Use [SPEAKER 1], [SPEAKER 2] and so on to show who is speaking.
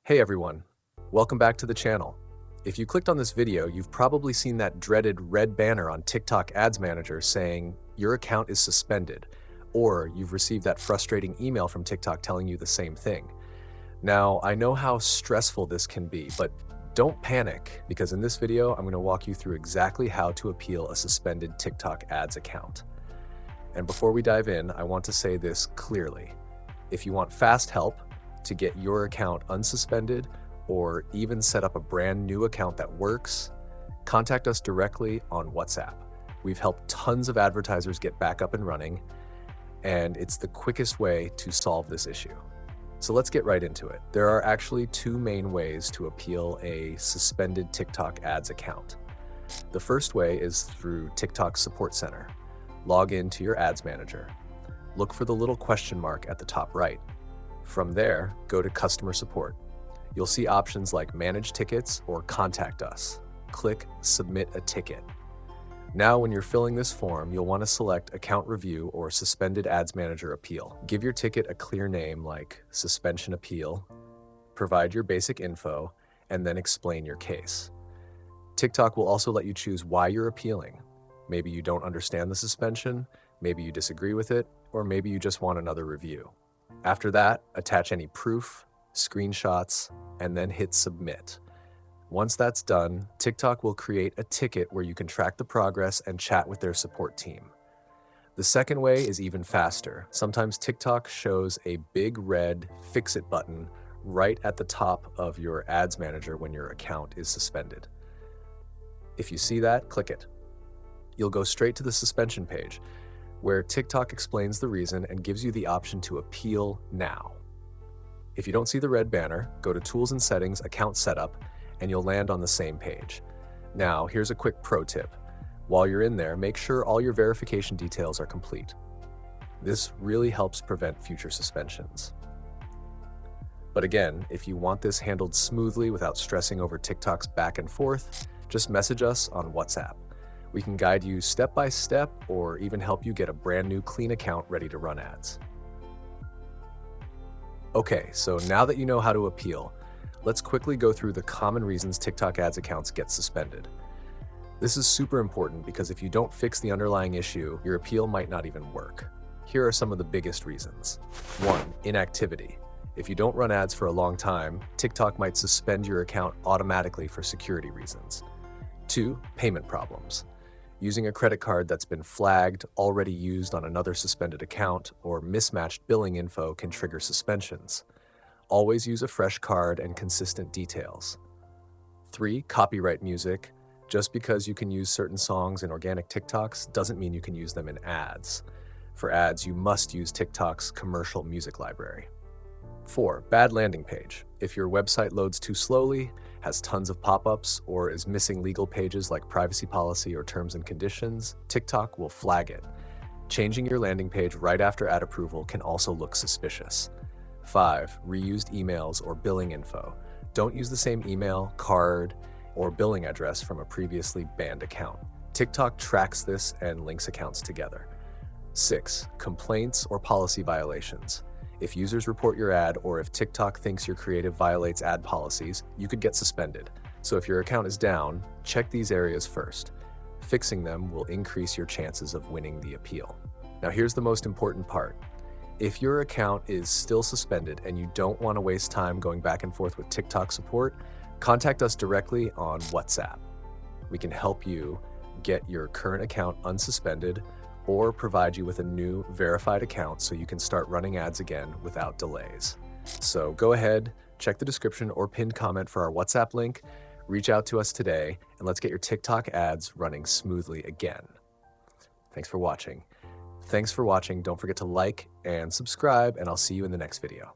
[SPEAKER 1] Hey everyone, welcome back to the channel. If you clicked on this video, you've probably seen that dreaded red banner on TikTok Ads Manager saying your account is suspended, or you've received that frustrating email from TikTok telling you the same thing. Now, I know how stressful this can be, but don't panic, because in this video, I'm going to walk you through exactly how to appeal a suspended TikTok Ads account. And before we dive in, I want to say this clearly. If you want fast help to get your account unsuspended or even set up a brand new account that works, contact us directly on WhatsApp. We've helped tons of advertisers get back up and running, and it's the quickest way to solve this issue. So let's get right into it. There are actually two main ways to appeal a suspended TikTok Ads account. The first way is through TikTok Support Center. Log into your Ads Manager. Look for the little question mark at the top right. From there, go to Customer Support. You'll see options like Manage Tickets or Contact Us. Click Submit a Ticket. Now, when you're filling this form, you'll want to select Account Review or Suspended Ads Manager Appeal. Give your ticket a clear name like Suspension Appeal, provide your basic info, and then explain your case. TikTok will also let you choose why you're appealing. Maybe you don't understand the suspension, maybe you disagree with it, or maybe you just want another review. After that, attach any proof, screenshots, and then hit Submit. Once that's done, TikTok will create a ticket where you can track the progress and chat with their support team. The second way is even faster. Sometimes TikTok shows a big red Fix It button right at the top of your Ads Manager when your account is suspended. If you see that, click it. You'll go straight to the suspension page, where TikTok explains the reason and gives you the option to appeal now. If you don't see the red banner, go to Tools and Settings, Account Setup, and you'll land on the same page. Now, here's a quick pro tip. While you're in there, make sure all your verification details are complete. This really helps prevent future suspensions. But again, if you want this handled smoothly without stressing over TikTok's back and forth, just message us on WhatsApp. We can guide you step by step or even help you get a brand new clean account ready to run ads. Okay, so now that you know how to appeal, let's quickly go through the common reasons TikTok Ads accounts get suspended. This is super important because if you don't fix the underlying issue, your appeal might not even work. Here are some of the biggest reasons. 1. Inactivity. If you don't run ads for a long time, TikTok might suspend your account automatically for security reasons. 2. Payment problems. Using a credit card that's been flagged, already used on another suspended account, or mismatched billing info can trigger suspensions. Always use a fresh card and consistent details. 3. Copyright music. Just because you can use certain songs in organic TikToks doesn't mean you can use them in ads. For ads, you must use TikTok's commercial music library. 4. Bad landing page. If your website loads too slowly, has tons of pop-ups, or is missing legal pages like privacy policy or terms and conditions, TikTok will flag it. Changing your landing page right after ad approval can also look suspicious. 5. Reused emails or billing info. Don't use the same email, card, or billing address from a previously banned account. TikTok tracks this and links accounts together. 6. Complaints or policy violations. If users report your ad or if TikTok thinks your creative violates ad policies, you could get suspended. So if your account is down, check these areas first. Fixing them will increase your chances of winning the appeal. Now here's the most important part. If your account is still suspended and you don't want to waste time going back and forth with TikTok support, contact us directly on WhatsApp. We can help you get your current account unsuspended or provide you with a new verified account so you can start running ads again without delays. So go ahead, check the description or pinned comment for our WhatsApp link, reach out to us today, and let's get your TikTok ads running smoothly again. Thanks for watching. Don't forget to like and subscribe, and I'll see you in the next video.